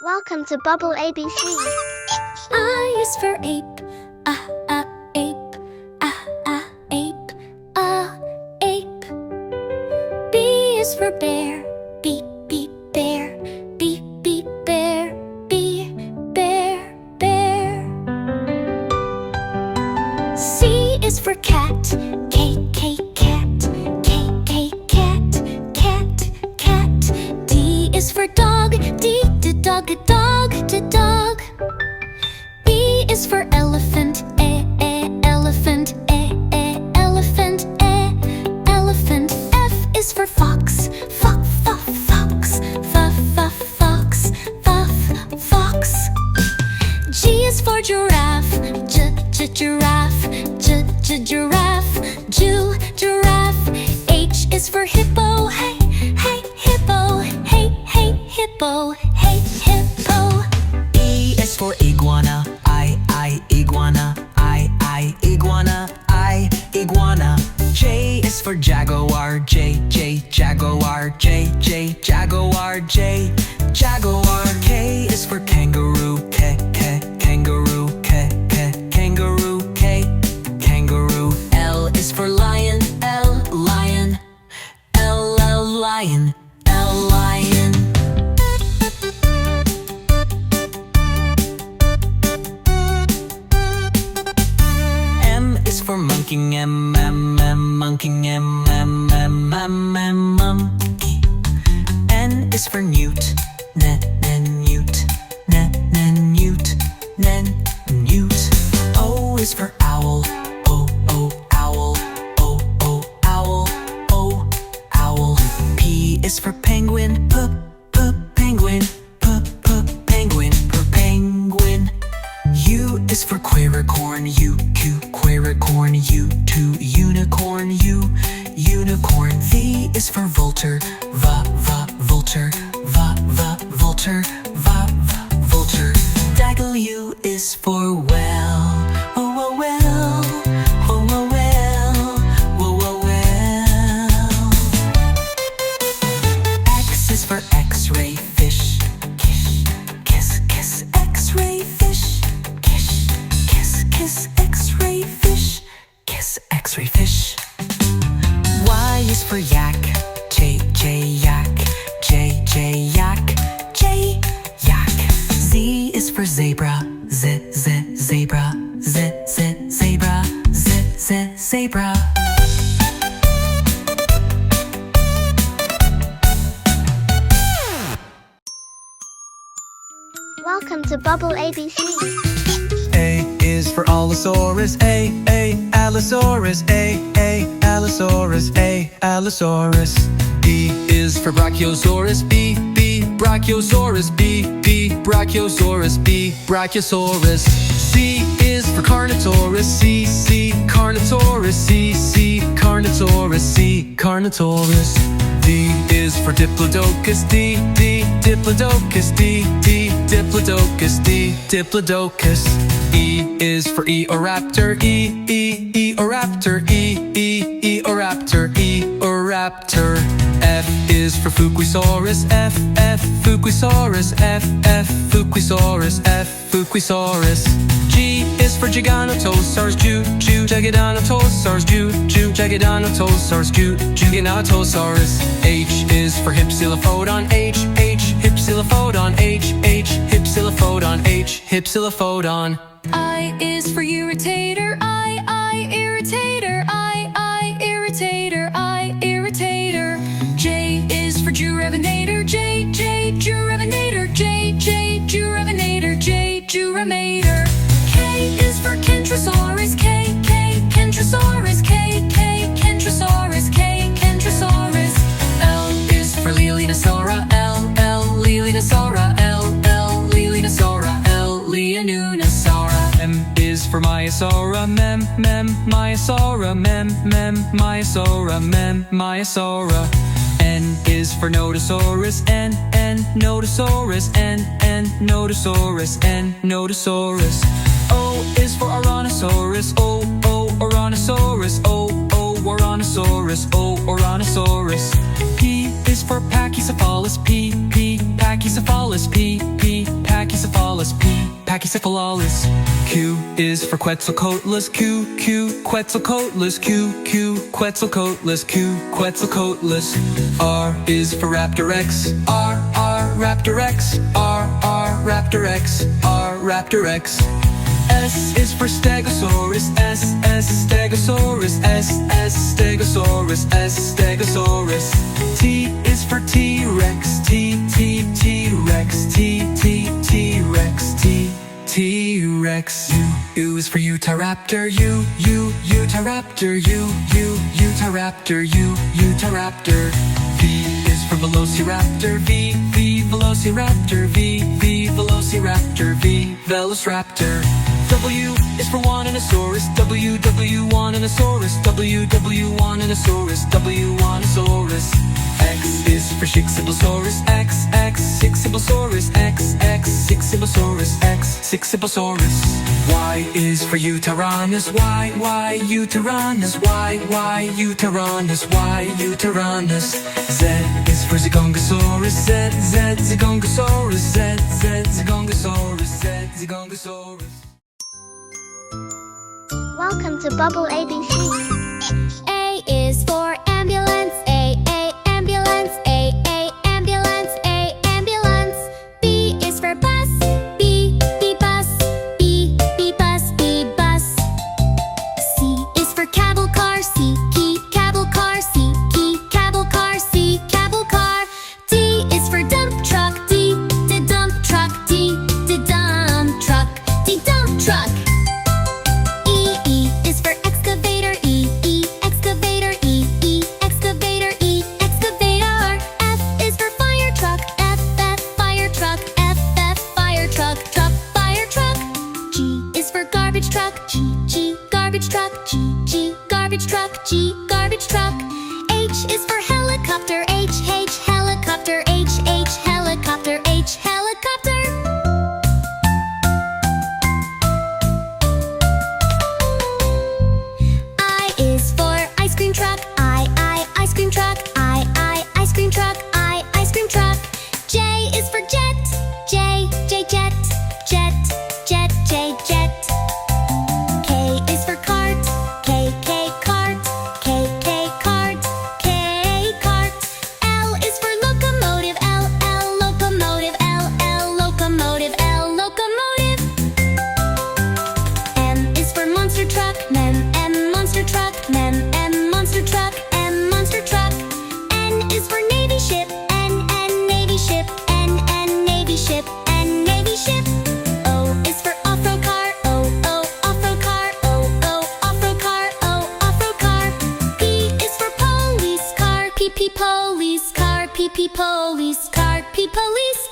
Welcome to Bubble ABC. I is for ape, ape, ape, ape. B is for bear, beep, bear, beep, bear, bear. C is for cat, cat, cat. D is for dog, dog. E is for elephant, elephant, elephant. F is for fox, fox, fox. G is for giraffe, giraffe, giraffe. H is for hippo, hey, hippo, hey, hippo. I is for iguana, iguana, iguana. J is for jaguar, jaguar, jaguar. K is for kangaroo, kangaroo. L is for lion, lion. M is for monkey, monkey. N is for newt, newt. O is for owl, owl. P is for penguin, penguin. U is for quail-corn, quail-corn. U to unicorn, unicorn. V is for vulture, vulture. W is for well, well. X is for X-ray fish, kiss, X-ray fish, kiss, X-ray fish, kiss, X-ray fish. Y is for yak, yak, yak. Z is for zebra, zebra. Welcome to Bubble ABC. A is for Allosaurus, Allosaurus, Allosaurus. B is for Brachiosaurus, B, Brachiosaurus, Brachiosaurus. C is for Carnotaurus, C, Carnotaurus. D is for Diplodocus, D, Diplodocus. E is for Eoraptor, Eoraptor. F is for Fuquisaurus, Fuquisaurus. G is for Giganotosaurus, Giganotosaurus. H is for Hypsilophodon, Hypsilophodon. I is for irritator, I irritator. J is for Jurevinator, J Jurevinator. K is for Kentrosaurus, K Kentrosaurus. L is for Leoninosaura, L Leoninosaura. M is for Maiasaura, Maiasaura. N is for Nodosaurus, N Nodosaurus. O is for Ouranosaurus, P is for Pachycephalus, Pachycephalus. pachycephalalis. Q is for Quetzalcoatlus, Q, Quetzalcoatlus, Q, Quetzalcoatlus, Q, Quetzalcoatlus. R is for Raptor X, R, Raptor X, R, Raptor X, R, Raptor X. S is for Stegosaurus, S, Stegosaurus, S, Stegosaurus, S, Stegosaurus. T is for T-Rex, T-Rex, T-Rex, T-Rex. U is for Utahraptor, Utahraptor, Utahraptor, Utahraptor. V is for Velociraptor, V, Velociraptor, V, Velociraptor, V, Velociraptor. W is for Wananosaurus, W, Wananosaurus, W, Wananosaurus, W, Wananosaurus. X is for Schixibosaurus, X, Schixibosaurus, X, Schixibosaurus, X, Schixibosaurus. Y is for Utaranus, Y, Utaranus, Y, Utaranus, Y, Utaranus. Z is for Zigongosaurus, Z, Zigongosaurus, Z, Zigongosaurus, Z, Zigongosaurus. Welcome to Bubble ABC. A is for ambulance, A, ambulance, A, ambulance, A, ambulance. B is for bus, B, bus, B, bus, B, bus. C is for cable car, C, key, cable car, C, key, cable car, C, cable car. D is for dump truck, D, dump truck, D, dump truck, D, dump truck. E is for excavator, E, excavator, E, excavator, E, excavator. F is for fire truck, F, fire truck, F, fire truck, fire truck. G is for garbage truck, G, garbage truck, G, garbage truck, G, garbage truck. H is for helicopter, H, helicopter, H, helicopter, H, helicopter. I is for ice cream truck, I, ice cream truck, I, ice cream truck, I, ice cream truck. J is for jet, J, jet, jet, J, jet. K is for cart, K, cart, K, cart, K, cart. L is for locomotive, L, locomotive, L, locomotive, L, locomotive. M is for monster truck, M, monster truck, M, monster truck, M, monster truck. N is for navy ship, N, navy ship, N, navy ship, N, navy ship. O is for off-road car, O, off-road car, O, off-road car, O, off-road car. P is for police car, P, police car, P, police car, P, police.